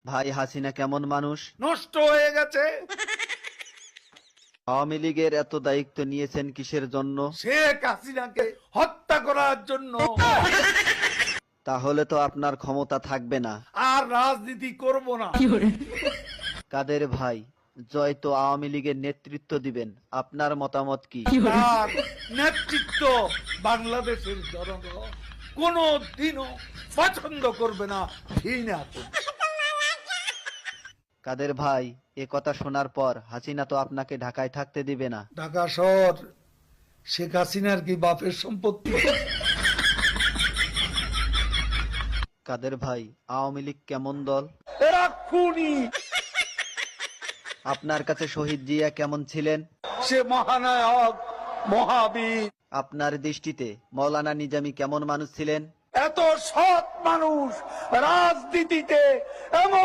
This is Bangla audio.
ভাই হাসিনা কেমন মানুষ? নষ্ট হয়ে গেছে। আওয়ামী লীগের এত দায়িত্ব নিয়েছেন কিসের জন্য? শেখ হাসিনাকে হত্যা করার জন্য। তাহলে তো আপনার ক্ষমতা থাকবে না। আর রাজনীতি করব না। কাদের ভাই, জয় তো আওয়ামী লীগের নেতৃত্ব দিবেন, আপনার মতামত কি? তার নেতৃত্ব বাংলাদেশের জনগণ কোনো দিনও পছন্দ করবে না, ঘৃণা করবে। কাদের ভাই, এ কথা শোনার পর হাসিনা তো আপনাকে ঢাকায় থাকতে দিবে না। ঢাকা শহর শেখ হাসিনার কি বাপের সম্পত্তি? কাদের ভাই, আওয়ামী লীগ কেমন দল? এরা খুনি। আপনার কাছে শহীদ জিয়া কেমন ছিলেন? সে মহানায়ক, মহাবীর। আপনার দৃষ্টিতে মৌলানা নিজামী কেমন মানুষ ছিলেন? এত সৎ মানুষ রাজনীতিতে এমন